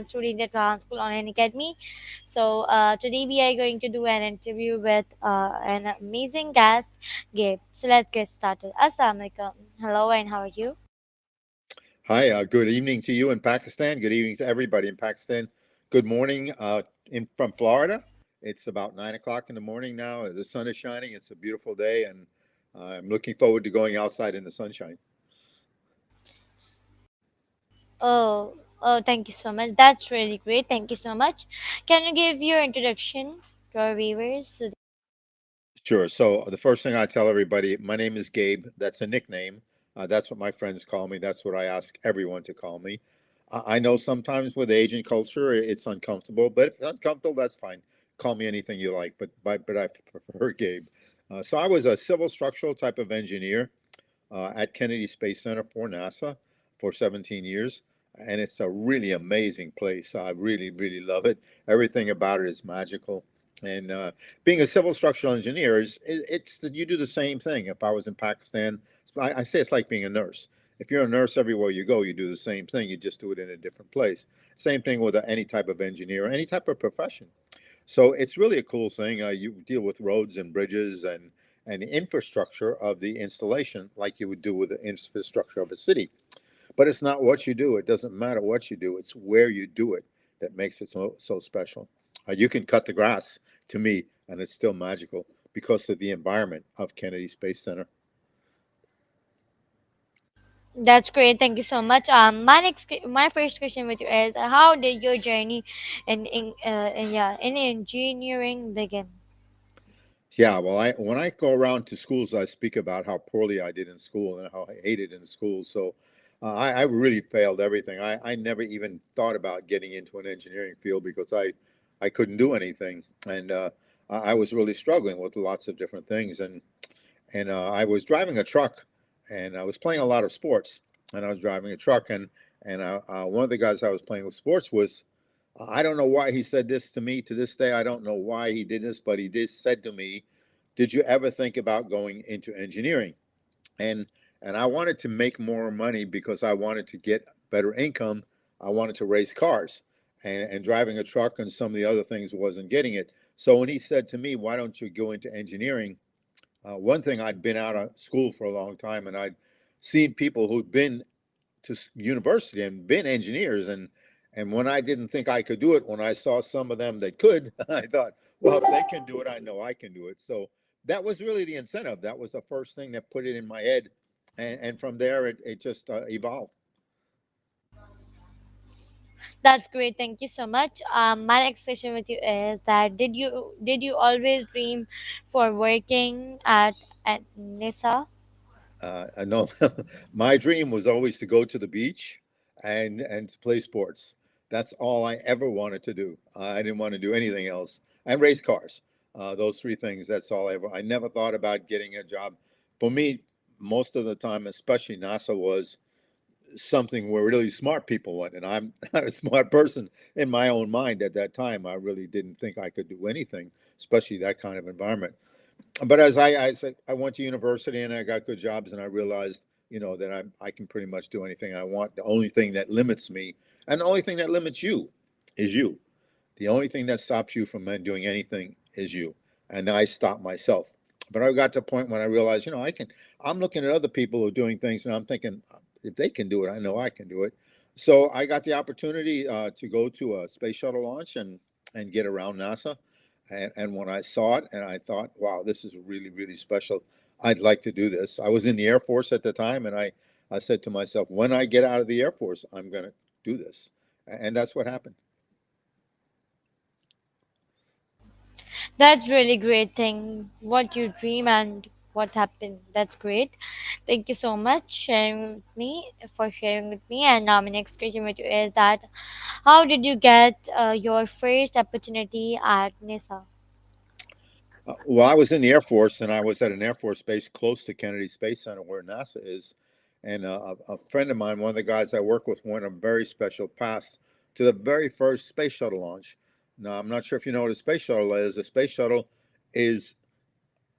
student at Trans School Online Academy. So today we are going to do an interview with an amazing guest, Gabe. So let's get started. Assalamu alaikum. Hello, and how are you? Hi, good evening to you in Pakistan. Good evening to everybody in Pakistan. Good morning from Florida. It's about 9 o'clock in the morning now. The sun is shining. It's a beautiful day, and I'm looking forward to going outside in the sunshine. Oh, thank you so much. That's really great. Thank you so much. Can you give your introduction to our viewers? Sure. So the first thing I tell everybody, my name is Gabe. That's a nickname. That's what my friends call me. That's what I ask everyone to call me. I know sometimes with age and culture, it's uncomfortable, but if it's uncomfortable, that's fine. Call me anything you like, but I prefer Gabe. So I was a civil structural type of engineer at Kennedy Space Center for NASA for 17 years. And it's a really amazing place. I really, really love it. Everything about it is magical. And being a civil structural engineer it's that you do the same thing. If I was in Pakistan, I say it's like being a nurse. If you're a nurse, everywhere you go, you do the same thing. You just do it in a different place. Same thing with any type of engineer, any type of profession. So it's really a cool thing. You deal with roads and bridges and the infrastructure of the installation like you would do with the infrastructure of a city. But it's not what you do. It doesn't matter what you do. It's where you do it that makes it so special. You can cut the grass to me, and it's still magical because of the environment of Kennedy Space Center. That's great. Thank you so much. My first question with you is, how did your journey in engineering begin? Yeah, well, I when I go around to schools, I speak about how poorly I did in school and how I hated in school. So I really failed everything. I never even thought about getting into an engineering field because I couldn't do anything, and I was really struggling with lots of different things. And I was driving a truck, and I was playing a lot of sports, and I was driving a truck, and one of the guys I was playing with sports was I don't know why he said this to me to this day. I don't know why he did this, but he did said to me, "Did you ever think about going into engineering?" And and I wanted to make more money because I wanted to get better income. I wanted to race cars, and driving a truck and some of the other things wasn't getting it. So when he said to me, "Why don't you go into engineering?" One thing, I'd been out of school for a long time, and I'd seen people who'd been to university and been engineers, and when I didn't think I could do it, when I saw some of them that could, I thought, well, if they can do it, I know I can do it. So that was really the incentive. That was the first thing that put it in my head, and from there it just evolved. That's great. Thank you so much. My next question with you is that did you always dream for working at NISA? I know my dream was always to go to the beach and to play sports. That's all I ever wanted to do. I didn't want to do anything else. And race cars. Those three things. That's all I ever. I never thought about getting a job. For me, most of the time, especially NASA, was something where really smart people went, and I'm not a smart person in my own mind at that time. I really didn't think I could do anything, especially that kind of environment. But as I said, I went to university and I got good jobs, and I realized, that I can pretty much do anything I want. The only thing that limits me, and the only thing that limits you, is you. The only thing that stops you from doing anything is you. And I stopped myself. But I got to a point when I realized, I can. I'm looking at other people who are doing things, and I'm thinking, if they can do it, I know I can do it. So I got the opportunity to go to a space shuttle launch and get around NASA. And when I saw it, and I thought, wow, this is really, really special. I'd like to do this. I was in the Air Force at the time, and I said to myself, when I get out of the Air Force, I'm going to do this. And that's what happened. That's really great thing. What you dream and what happened. That's great. Thank you so much sharing with me. And now my next question with you is that how did you get your first opportunity at NISA? Well, I was in the Air Force, and I was at an Air Force base close to Kennedy Space Center, where NASA is. And a friend of mine, one of the guys I work with, won a very special pass to the very first space shuttle launch. Now, I'm not sure if you know what a space shuttle is. A space shuttle is,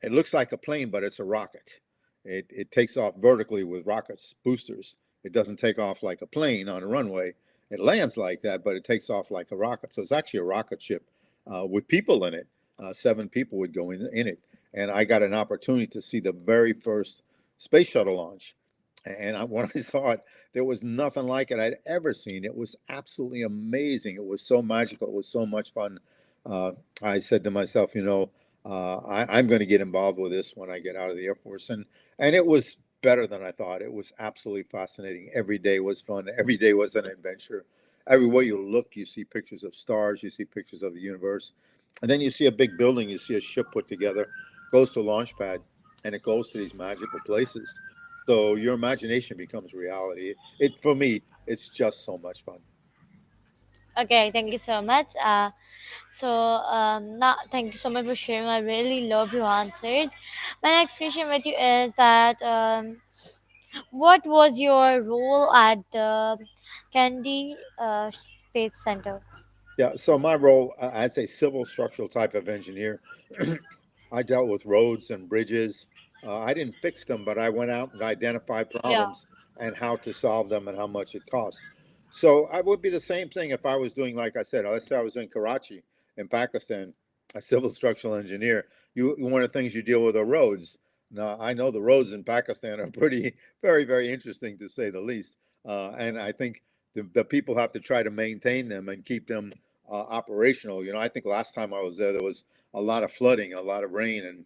it looks like a plane, but it's a rocket. It takes off vertically with rockets, boosters. It doesn't take off like a plane on a runway. It lands like that, but it takes off like a rocket. So it's actually a rocket ship with people in it. 7 people would go in it. And I got an opportunity to see the very first space shuttle launch. And when I saw it, there was nothing like it I'd ever seen. It was absolutely amazing. It was so magical. It was so much fun. Uh, I said to myself, I'm going to get involved with this when I get out of the Air Force. And it was better than I thought. It was absolutely fascinating. Every day was fun. Every day was an adventure. Everywhere you look, you see pictures of stars, you see pictures of the universe. And then you see a big building, you see a ship put together, goes to a launch pad, and it goes to these magical places. So your imagination becomes reality. It for me, it's just so much fun. Okay, thank you so much. Now thank you so much for sharing. I really love your answers. My next question with you is that what was your role at the Kennedy Space Center? Yeah, so my role as a civil structural type of engineer, I dealt with roads and bridges. I didn't fix them, but I went out and identified Yeah. problems and how to solve them and how much it costs. So I would be the same thing if I was doing, like I said, let's say I was in Karachi in Pakistan, a civil structural engineer. One of the things you deal with are roads. Now I know the roads in Pakistan are pretty, very, very interesting to say the least. And I think the people have to try to maintain them and keep them operational. I think last time I was there was a lot of flooding, a lot of rain, and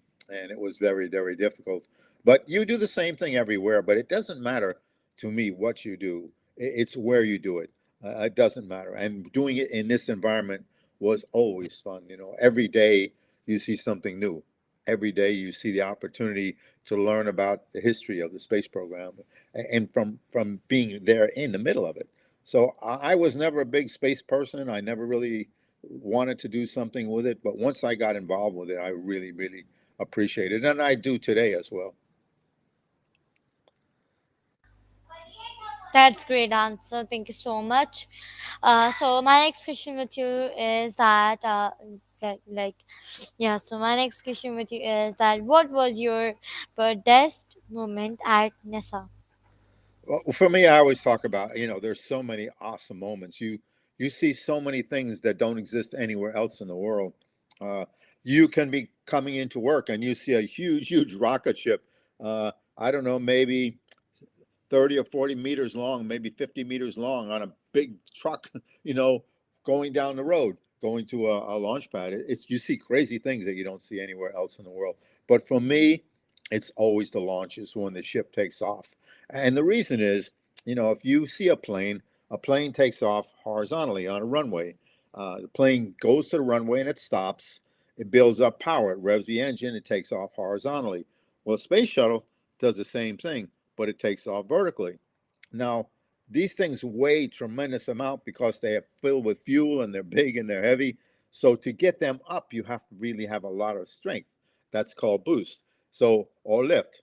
it was very, very difficult. But you do the same thing everywhere. But it doesn't matter to me what you do; it's where you do it. It doesn't matter. And doing it in this environment was always fun. Every day you see something new. Every day you see the opportunity to learn about the history of the space program, and from being there in the middle of it. So I was never a big space person. I never really wanted to do something with it. But once I got involved with it, I really, really appreciate it. And I do today as well. That's great answer. Thank you so much. So my next question with you is that like yeah. So my next question with you is that what was your best moment at NASA? Well, for me, I always talk about, there's so many awesome moments. You see so many things that don't exist anywhere else in the world. Uh, you can be coming into work and you see a huge, huge rocket ship. I don't know, maybe 30 or 40 meters long, maybe 50 meters long on a big truck, you know, going down the road, going to a launch pad. It's you see crazy things that you don't see anywhere else in the world. But for me, it's always the launches when the ship takes off. And the reason is, if you see a plane takes off horizontally on a runway. The plane goes to the runway and it stops. It builds up power. It revs the engine. It takes off horizontally. Well, a space shuttle does the same thing, but it takes off vertically. Now, these things weigh tremendous amount because they are filled with fuel and they're big and they're heavy. So to get them up, you have to really have a lot of strength. That's called boost. So or lift.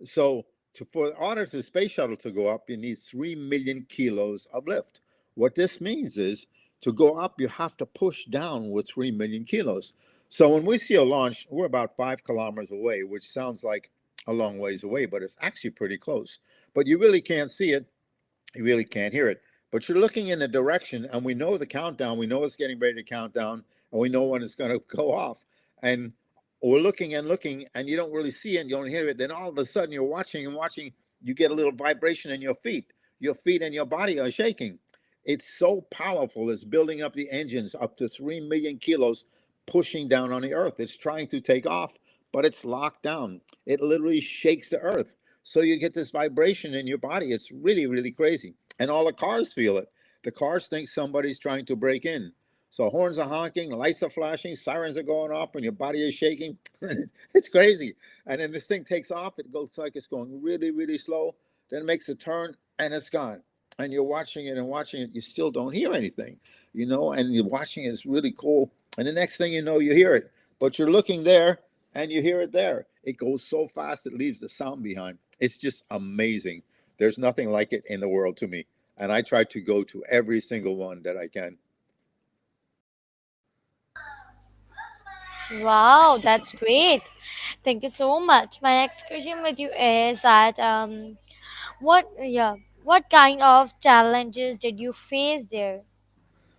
So for order to the space shuttle to go up, you need 3 million kilos of lift. What this means is to go up, you have to push down with 3 million kilos. So when we see a launch, we're about 5 kilometers away, which sounds like a long ways away, but it's actually pretty close. But you really can't see it, you really can't hear it. But you're looking in a direction, and we know the countdown. We know it's getting ready to count down, and we know when it's going to go off. And we're looking and looking, and you don't really see it, you don't hear it. Then all of a sudden, you're watching and watching. You get a little vibration in your feet. Your feet and your body are shaking. It's so powerful. It's building up the engines up to 3 million kilos, pushing down on the earth. It's trying to take off, but it's locked down. It literally shakes the earth. So you get this vibration in your body. It's really, really crazy. And all the cars feel it. The cars think somebody's trying to break in. So horns are honking, lights are flashing, sirens are going off, and your body is shaking. It's crazy. And then this thing takes off. It goes like it's going really, really slow. Then it makes a turn, and it's gone. And you're watching it and watching it. You still don't hear anything, and you're watching it. It's really cool. And the next thing you know, you hear it. But you're looking there, and you hear it there. It goes so fast, it leaves the sound behind. It's just amazing. There's nothing like it in the world to me. And I try to go to every single one that I can. Wow, that's great. Thank you so much. My next question with you is that what yeah. What kind of challenges did you face there?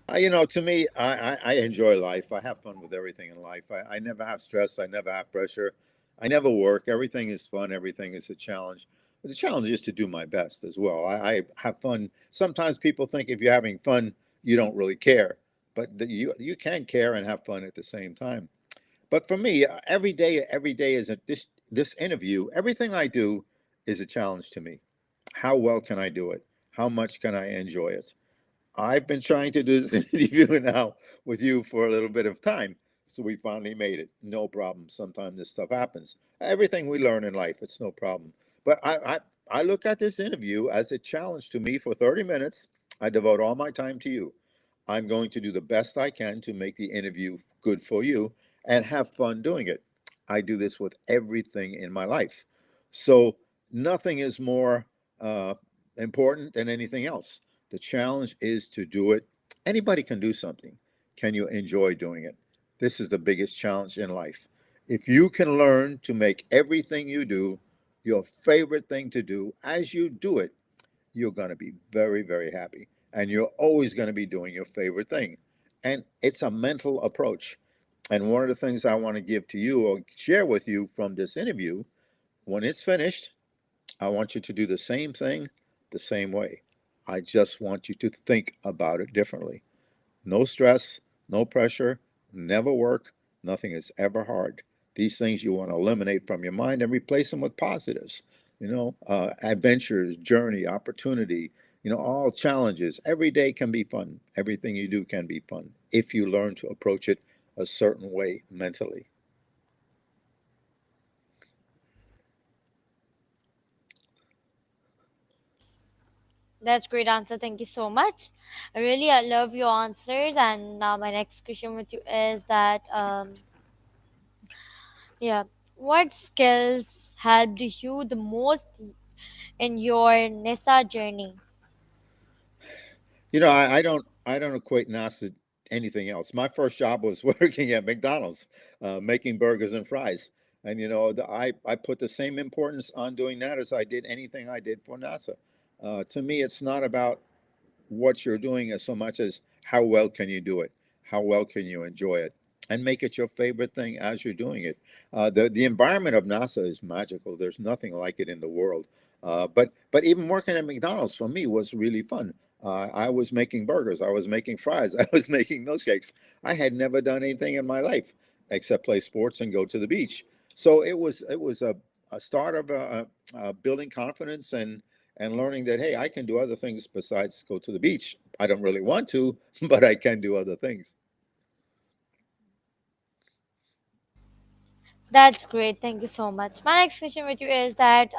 To me, I enjoy life. I have fun with everything in life. I never have stress. I never have pressure. I never work. Everything is fun. Everything is a challenge. But the challenge is to do my best as well. I have fun. Sometimes people think if you're having fun, you don't really care. But you can care and have fun at the same time. But for me, every day is this interview. Everything I do is a challenge to me. How well can I do it? How much can I enjoy it? I've been trying to do this interview now with you for a little bit of time. So we finally made it. No problem. Sometimes this stuff happens. Everything we learn in life, it's no problem. But I look at this interview as a challenge to me for 30 minutes. I devote all my time to you. I'm going to do the best I can to make the interview good for you and have fun doing it. I do this with everything in my life. So nothing is more important than anything else. The challenge is to do it. Anybody can do something. Can you enjoy doing it? This is the biggest challenge in life. If you can learn to make everything you do your favorite thing to do as you do it, you're going to be very, very happy. And you're always going to be doing your favorite thing. And it's a mental approach. And one of the things I want to give to you or share with you from this interview, when it's finished, I want you to do the same thing the same way. I just want you to think about it differently. No stress, no pressure, never work, nothing is ever hard. These things you want to eliminate from your mind and replace them with positives. Adventures, journey, opportunity, all challenges. Every day can be fun. Everything you do can be fun if you learn to approach it a certain way mentally. That's great answer. Thank you so much. I love your answers. And now my next question with you is that yeah, what skills helped you the most in your NISA journey? I don't equate NASA to anything else. My first job was working at McDonald's, making burgers and fries. And I put the same importance on doing that as I did anything I did for NASA. To me, it's not about what you're doing as so much as how well can you do it, how well can you enjoy it, and make it your favorite thing as you're doing it. The environment of NASA is magical. There's nothing like it in the world. But even working at McDonald's for me was really fun. I was making burgers, I was making fries, I was making milkshakes. I had never done anything in my life except play sports and go to the beach. So it was a start of building confidence and learning that, hey, I can do other things besides go to the beach. I don't really want to, but I can do other things. That's great. Thank you so much. My next question with you is that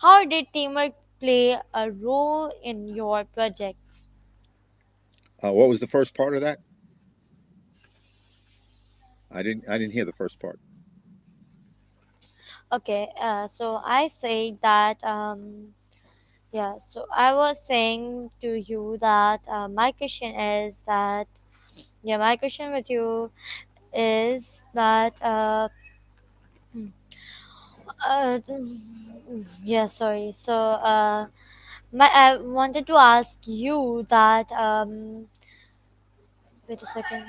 how did teamwork play a role in your projects? What was the first part of that? I didn't hear the first part. Okay, so I say that yeah. So I was saying to you that my question is that yeah, my question with you is that uh, yeah, sorry. So my I wanted to ask you that wait a second.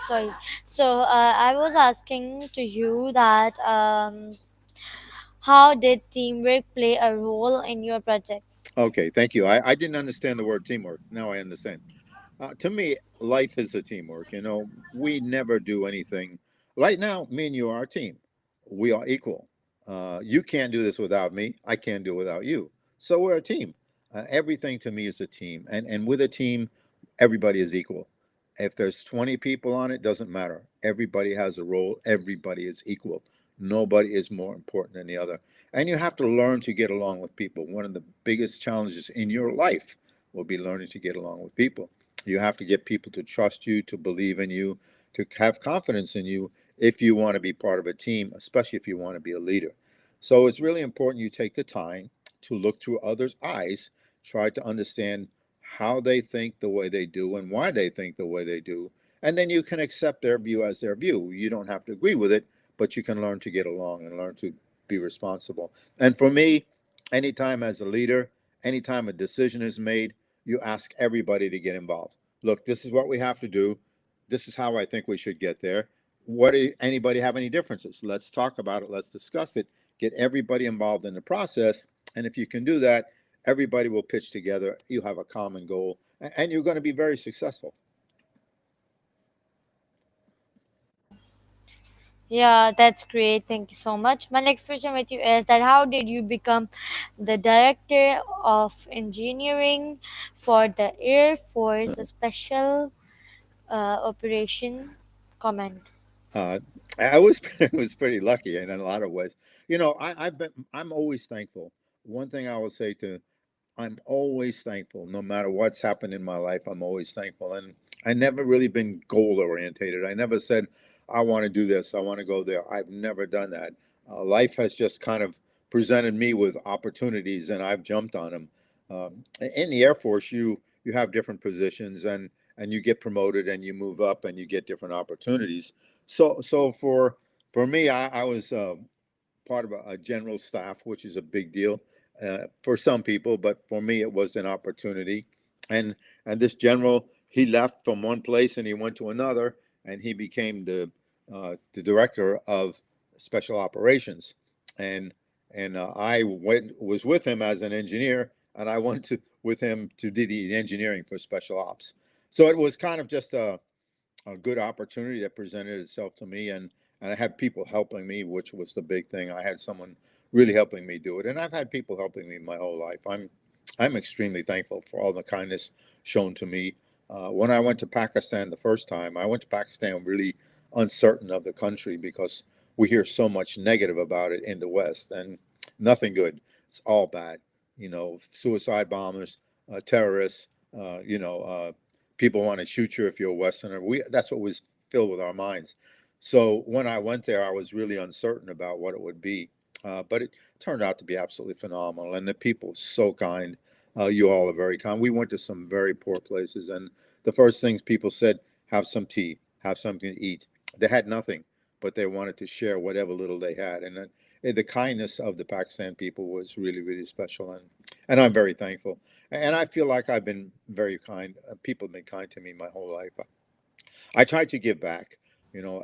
Sorry. So I was asking to you that how did teamwork play a role in your projects? Okay, thank you. I didn't understand the word teamwork. Now I understand. To me, life is a teamwork. We never do anything. Right now, me and you are a team. We are equal. You can't do this without me. I can't do it without you. So we're a team. Everything to me is a team, and with a team, everybody is equal. If there's 20 people on it, doesn't matter. Everybody has a role. Everybody is equal. Nobody is more important than the other. And you have to learn to get along with people. One of the biggest challenges in your life will be learning to get along with people. You have to get people to trust you, to believe in you, to have confidence in you if you want to be part of a team, especially if you want to be a leader. So it's really important you take the time to look through others' eyes, try to understand how they think the way they do and why they think the way they do. And then you can accept their view as their view. You don't have to agree with it, but you can learn to get along and learn to be responsible. And for me, anytime as a leader, Anytime a decision is made, you ask everybody to get involved. Look, this is what we have to do. This is how I think we should get there. What do anybody have any differences? Let's talk about it. Let's discuss it. Get everybody involved in the process. And if you can do that, everybody will pitch together. You have a common goal, and you're going to be very successful. Yeah, that's great. Thank you so much. My next question with you is that how did you become the director of engineering for the Air Force Special Operation Command? Uh, I was was pretty lucky in a lot of ways. I'm always thankful. One thing I will say to I'm always thankful. No matter what's happened in my life, I'm always thankful. And I never really been goal orientated. I never said, I want to do this, I want to go there. I've never done that. Life has just kind of presented me with opportunities, and I've jumped on them. In the Air Force, you have different positions, and you get promoted, and you move up, and you get different opportunities. So for me, I was part of a general staff, which is a big deal for some people, but for me, it was an opportunity. And and this general, he left from one place and he went to another, and he became the director of special operations. And I was with him as an engineer, and I went to with him to do the engineering for special ops. So it was kind of just a good opportunity that presented itself to me, and I had people helping me, which was the big thing. I had someone really helping me do it, and I've had people helping me my whole life. I'm extremely thankful for all the kindness shown to me. When I went to Pakistan the first time, I went to Pakistan really uncertain of the country because we hear so much negative about it in the West, and nothing good. It's all bad. Suicide bombers, terrorists. People want to shoot you if you're a Westerner. That's what was filled with our minds. So when I went there, I was really uncertain about what it would be, but it turned out to be absolutely phenomenal. And the people so kind. You all are very kind. We went to some very poor places, and the first things people said, "Have some tea, have something to eat." They had nothing, but they wanted to share whatever little they had, and the kindness of the Pakistan people was really, really special, and I'm very thankful. And I feel like I've been very kind. People have been kind to me my whole life. I try to give back.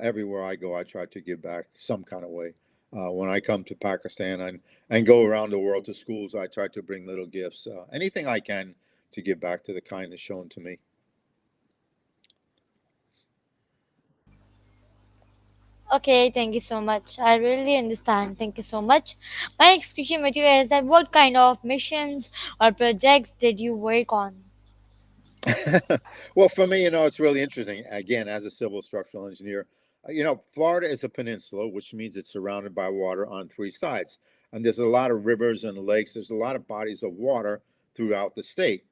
Everywhere I go, I try to give back some kind of way. When I come to Pakistan and go around the world to schools, I try to bring little gifts, anything I can to give back to the kindness shown to me. Okay, thank you so much. I really understand. Thank you so much. My next question with you is that what kind of missions or projects did you work on? Well, for me, it's really interesting. Again, as a civil structural engineer, Florida is a peninsula, which means it's surrounded by water on three sides. And there's a lot of rivers and lakes. There's a lot of bodies of water throughout the state.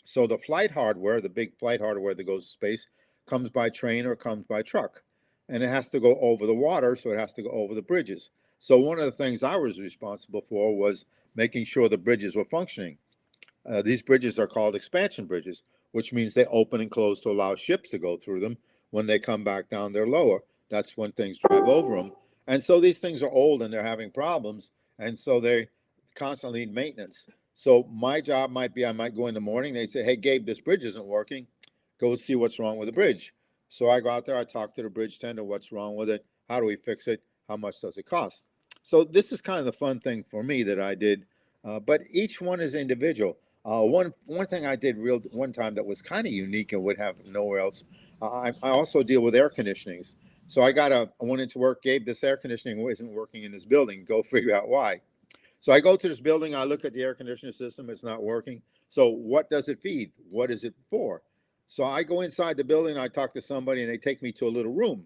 So the flight hardware, the big flight hardware that goes to space, comes by train or comes by truck. And it has to go over the water, so it has to go over the bridges. So one of the things I was responsible for was making sure the bridges were functioning. These bridges are called expansion bridges, which means they open and close to allow ships to go through them. When they come back down, they're lower. That's when things drive over them. And so these things are old and they're having problems. And so they constantly need maintenance. So my job might be I might go in the morning. They say, "Hey, Gabe, this bridge isn't working. Go see what's wrong with the bridge." So I go out there, I talk to the bridge tender, what's wrong with it? How do we fix it? How much does it cost? So this is kind of the fun thing for me that I did. But each one is individual. One thing I did real one time that was kind of unique and would have nowhere else. I also deal with air conditionings. So I went into work. Gabe, this air conditioning isn't working in this building. Go figure out why. So I go to this building. I look at the air conditioning system. It's not working. So what does it feed? What is it for? So I go inside the building. I talk to somebody, and they take me to a little room.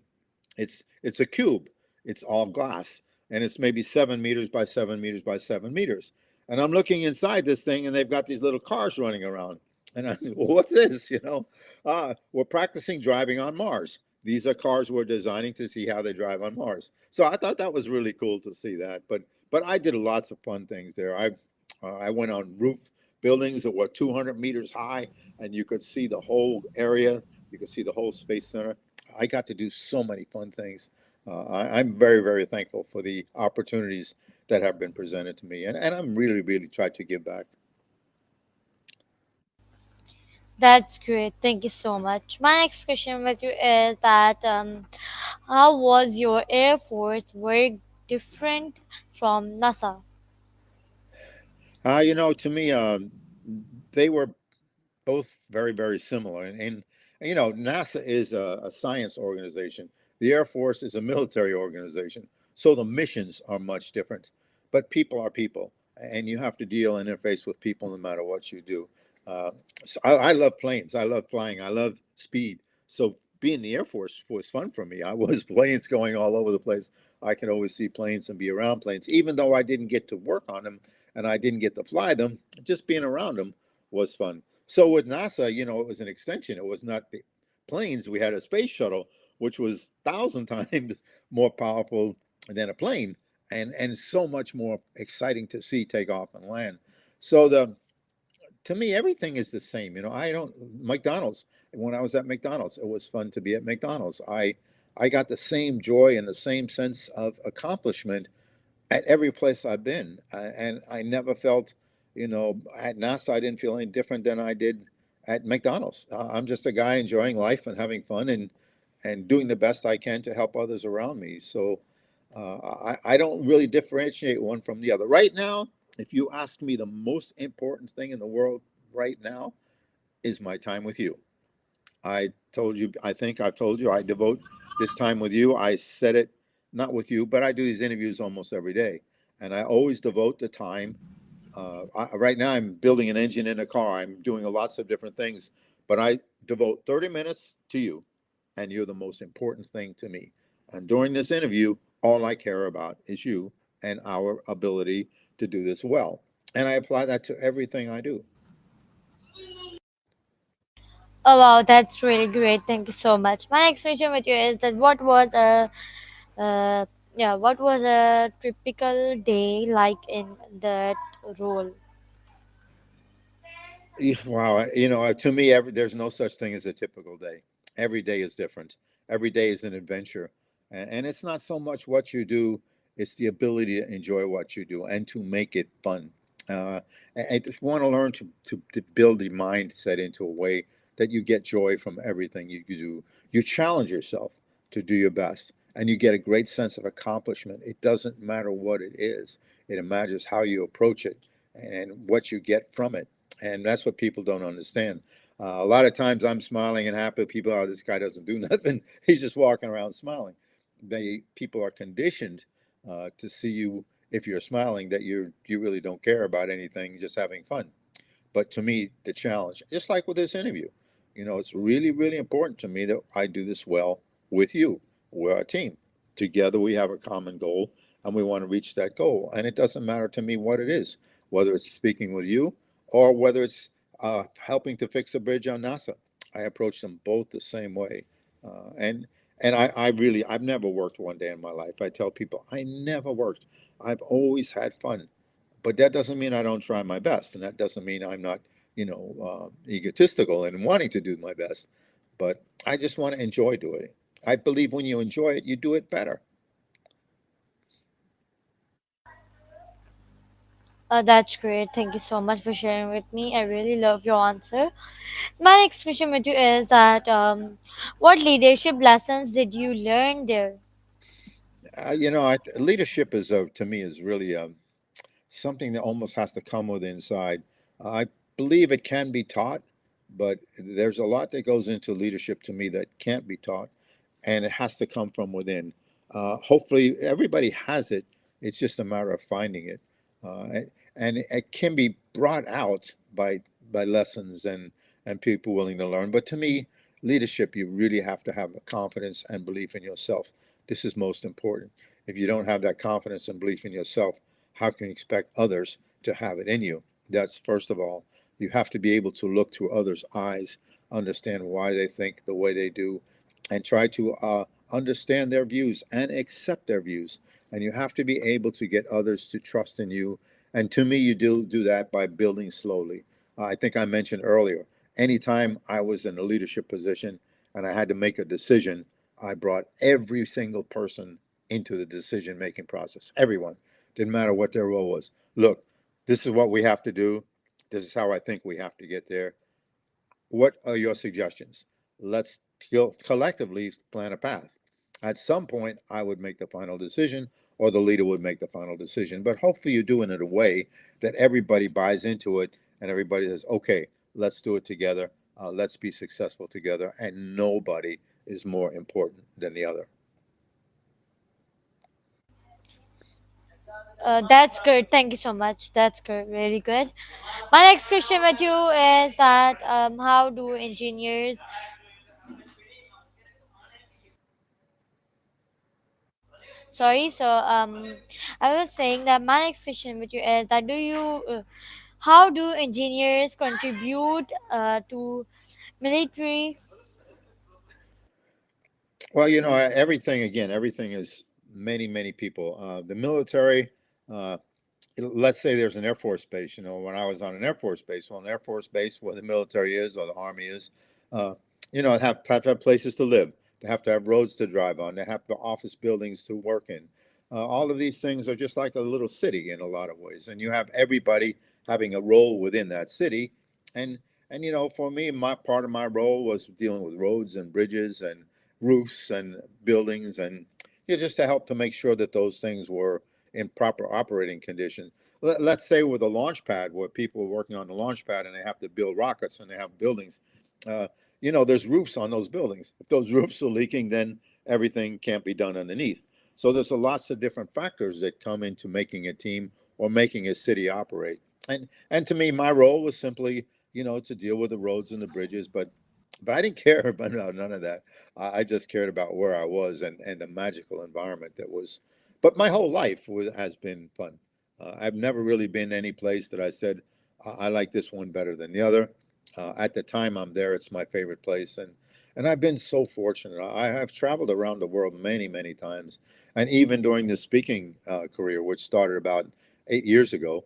It's a cube. It's all glass, and it's maybe 7 meters by 7 meters by 7 meters. And I'm looking inside this thing, and they've got these little cars running around. And I, well, what's this? We're practicing driving on Mars. These are cars we're designing to see how they drive on Mars. So I thought that was really cool to see that. But I did lots of fun things there. I went on roof buildings that were 200 meters high, and you could see the whole area. You could see the whole space center. I got to do so many fun things. I'm very, very thankful for the opportunities that have been presented to me, and I'm really, really tried to give back. That's great. Thank you so much. My next question with you is that how was your Air Force work different from NASA? To me, they were both very, very similar. NASA is a science organization. The Air Force is a military organization. So the missions are much different. But people are people, and you have to deal and interface with people no matter what you do. Uh, I love planes. I love flying. I love speed. So being in the Air Force was fun for me. I was planes going all over the place. I could always see planes and be around planes, even though I didn't get to work on them and I didn't get to fly them. Just being around them was fun. So with NASA, it was an extension. It was not the planes. We had a space shuttle, which was 1,000 times more powerful than a plane, and so much more exciting to see take off and land. So the to me, everything is the same. I don't McDonald's. When I was at McDonald's, it was fun to be at McDonald's. I got the same joy and the same sense of accomplishment at every place I've been, and I never felt, at NASA I didn't feel any different than I did at McDonald's. I'm just a guy enjoying life and having fun and doing the best I can to help others around me. So I don't really differentiate one from the other. Right now, if you ask me, the most important thing in the world right now is my time with you. I told you, I think I've told you, I devote this time with you. I said it, not with you, but I do these interviews almost every day. And I always devote the time. Right now, I'm building an engine in a car. I'm doing lots of different things, but I devote 30 minutes to you, and you're the most important thing to me. And during this interview, all I care about is you and our ability to do this well. And I apply that to everything I do. Oh wow, that's really great. Thank you so much. My next question with you is that uh, what was a typical day like in that role? Yeah, wow, to me, there's no such thing as a typical day. Every day is different. Every day is an adventure, and it's not so much what you do; it's the ability to enjoy what you do and to make it fun. I just want to learn to build the mindset into a way that you get joy from everything you do. You challenge yourself to do your best, and you get a great sense of accomplishment. It doesn't matter what it is; it matters how you approach it and what you get from it, and that's what people don't understand. A lot of times I'm smiling and happy. People, oh, this guy doesn't do nothing. He's just walking around smiling. People are conditioned to see you, if you're smiling, that you really don't care about anything, just having fun. But to me, the challenge, just like with this interview, it's really, really important to me that I do this well with you. We're a team. Together we have a common goal and we want to reach that goal. And it doesn't matter to me what it is, whether it's speaking with you or whether it's helping to fix a bridge on NASA. I approach them both the same way. And I've never worked one day in my life. I tell people I never worked. I've always had fun, but that doesn't mean I don't try my best, and that doesn't mean I'm not, egotistical and wanting to do my best. But I just want to enjoy doing it. I believe when you enjoy it, you do it better. That's great. Thank you so much for sharing with me. I really love your answer. My next question with you is that what leadership lessons did you learn there? Leadership is to me is really something that almost has to come with inside. I believe it can be taught, but there's a lot that goes into leadership to me that can't be taught, and it has to come from within. Hopefully, everybody has it. It's just a matter of finding it, and it can be brought out by lessons and people willing to learn. But to me, leadership, you really have to have a confidence and belief in yourself. This is most important. If you don't have that confidence and belief in yourself, how can you expect others to have it in you? That's first of all. You have to be able to look through others' eyes, understand why they think the way they do, and try to understand their views and accept their views. And you have to be able to get others to trust in you. And to me, you do that by building slowly. I think I mentioned earlier, anytime I was in a leadership position and I had to make a decision, I brought every single person into the decision making process. Everyone. Didn't matter what their role was. Look, this is what we have to do. This is how I think we have to get there. What are your suggestions? Let's collectively plan a path. At some point, I would make the final decision, or the leader would make the final decision. But hopefully, you're doing it in a way that everybody buys into it and everybody says, okay, let's do it together. Let's be successful together. And nobody is more important than the other. That's good. Thank you so much. That's good. Really good. My next question with you is that how do engineers? Sorry. I was saying that my next question with you is that how do engineers contribute to military? Well, everything, again, everything is many, many people. The military, uh, let's say there's an Air Force base. When I was on an Air Force base, well, an Air Force base where the military is or the Army is, uh, have to have places to live. They have to have roads to drive on. They have the office buildings to work in. All of these things are just like a little city in a lot of ways, and you have everybody having a role within that city. And for me, my part of my role was dealing with roads and bridges and roofs and buildings, and just to help to make sure that those things were in proper operating condition. Let's say with a launch pad where people are working on the launch pad and they have to build rockets and they have buildings. Uh, there's roofs on those buildings. If those roofs are leaking, then everything can't be done underneath. So there's lots of different factors that come into making a team or making a city operate. And to me, my role was simply, to deal with the roads and the bridges, but I didn't care about none of that. I just cared about where I was and the magical environment that was. But my whole life has been fun. I've never really been any place that I said I like this one better than the other. At the time I'm there, it's my favorite place, and I've been so fortunate. I have traveled around the world many, many times, and even during the speaking career, which started about 8 years ago.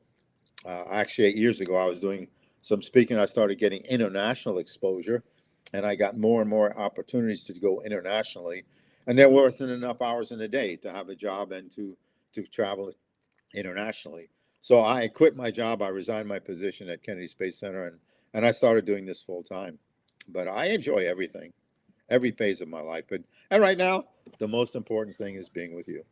Actually, 8 years ago, I was doing some speaking. I started getting international exposure, and I got more and more opportunities to go internationally. And there wasn't enough hours in a day to have a job and to travel internationally. So I quit my job. I resigned my position at Kennedy Space Center, and I started doing this full time. But I enjoy everything, every phase of my life. And right now, the most important thing is being with you.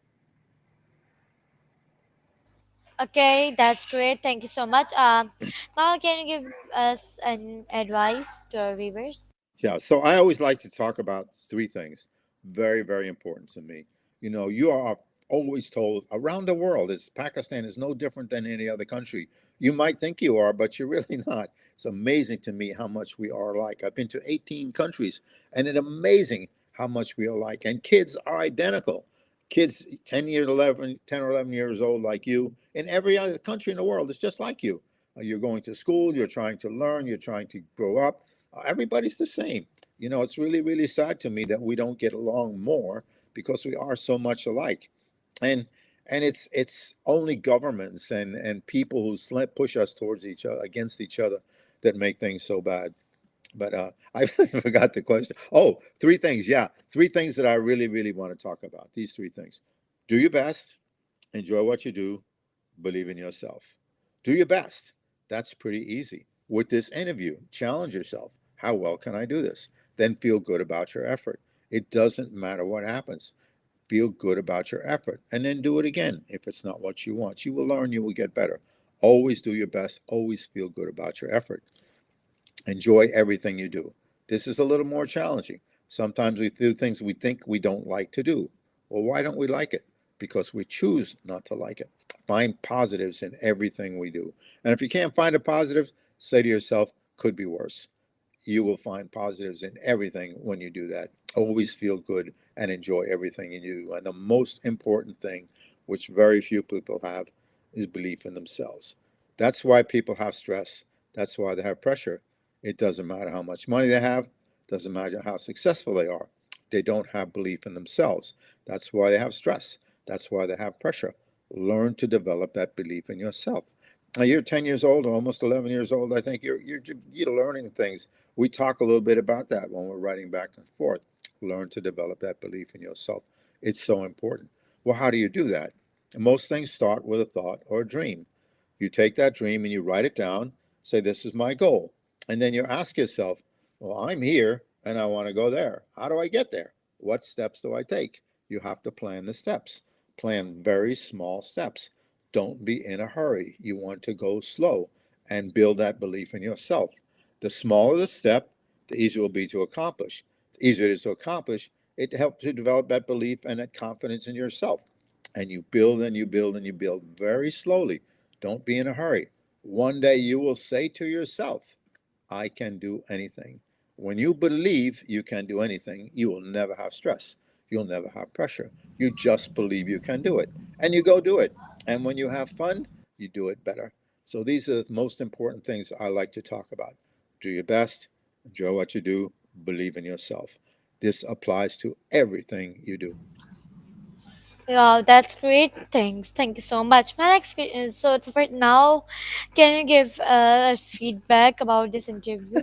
Okay, that's great. Thank you so much. Now can you give us an advice to our viewers? Yeah, so I always like to talk about three things. Very, very important to me. You are always told around the world, Pakistan is no different than any other country. You might think you are, but you're really not. It's amazing to me how much we are alike. I've been to 18 countries, and it's amazing how much we are alike. And kids are identical. Kids 10 or 11 years old like you in every other country in the world is just like you. You're going to school, you're trying to learn, you're trying to grow up. Everybody's the same. It's really, really sad to me that we don't get along more because we are so much alike. And it's only governments and people who push us towards each other against each other that make things so bad. But I forgot the question. Oh, three things. Yeah, three things that I really, really want to talk about. These three things: do your best, enjoy what you do, believe in yourself. Do your best. That's pretty easy. With this interview, challenge yourself. How well can I do this? Then feel good about your effort. It doesn't matter what happens. Feel good about your effort and then do it again. If it's not what you want, you will learn, you will get better. Always do your best. Always feel good about your effort. Enjoy everything you do. This is a little more challenging. Sometimes we do things we think we don't like to do. Well, why don't we like it? Because we choose not to like it. Find positives in everything we do. And if you can't find a positive, say to yourself, could be worse. You will find positives in everything when you do that. Always feel good and enjoy everything you do. And the most important thing, which very few people have, is belief in themselves. That's why people have stress. That's why they have pressure. It doesn't matter how much money they have, doesn't matter how successful they are. They don't have belief in themselves. That's why they have stress. That's why they have pressure. Learn to develop that belief in yourself. Now you're 10 years old or almost 11 years old. I think you're learning things. We talk a little bit about that when we're writing back and forth. Learn to develop that belief in yourself. It's so important. Well, how do you do that? Most things start with a thought or a dream. You take that dream and you write it down, say, this is my goal. And then you ask yourself, Well, I'm here and I want to go there. How do I get there? What steps do I take? You have to plan the steps. Plan very small steps. Don't be in a hurry. You want to go slow and build that belief in yourself. The smaller the step, the easier it will be to accomplish. The easier it is to accomplish, it helps you develop that belief and that confidence in yourself. And you build and you build and you build very slowly. Don't be in a hurry. One day you will say to yourself, I can do anything. When you believe you can do anything, you will never have stress. You'll never have pressure. You just believe you can do it. And you go do it. And when you have fun, you do it better. So these are the most important things I like to talk about. Do your best, enjoy what you do, believe in yourself. This applies to everything you do. Yeah, that's great. Thanks. Thank you so much. My next so for now, can you give feedback about this interview?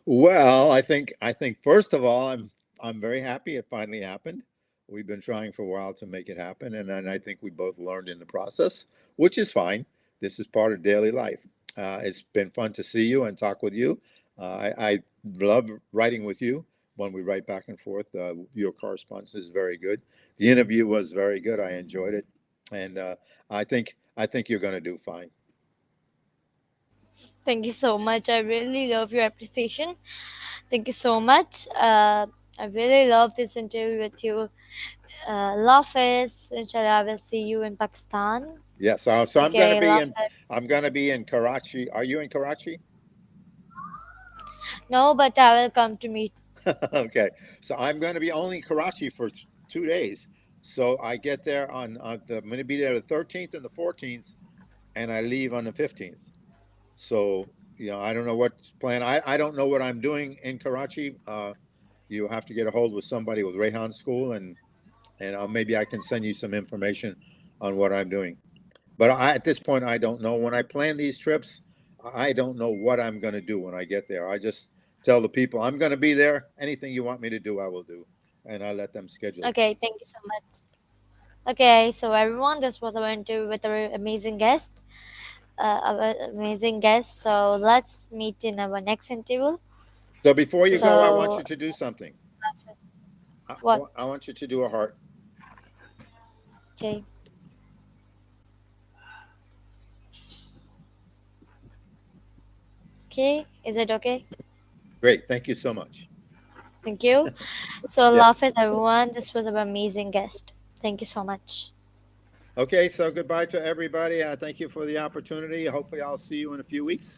Well, I think first of all, I'm very happy it finally happened. We've been trying for a while to make it happen, and then I think we both learned in the process, which is fine. This is part of daily life. It's been fun to see you and talk with you. I love writing with you when we write back and forth. Your correspondence is very good. The interview was very good. I enjoyed it, and I think you're going to do fine. Thank you so much. I really love your appreciation. Thank you so much. I really love this interview with you. Love is, inshallah, I will see you in Pakistan. Yes, so I'm going to Okay, be love in. it. I'm going to be in Karachi. Are you in Karachi? No, but I will come to meet. Okay, so I'm going to be only in Karachi for 2 days. So I get there I'm going to be there the 13th and the 14th, and I leave on the 15th. So I don't know what's planned. I don't know what I'm doing in Karachi. You have to get a hold with somebody with Rayhan School, and maybe I can send you some information on what I'm doing. But at this point, I don't know. When I plan these trips, I don't know what I'm going to do when I get there. I just tell the people I'm going to be there. Anything you want me to do, I will do, and I let them schedule it. Okay, thank you so much. Okay, so everyone, this was our interview with our amazing guest. So let's meet in our next interview. So before you go, I want So you to do something. I what? want you to do a heart. Okay, okay, is it okay? Great. Thank you so much. Thank you. So Yes. love it, everyone. This was our amazing guest. Thank you so much. Okay. So goodbye to everybody. Thank you for the opportunity. Hopefully, I'll see you in a few weeks.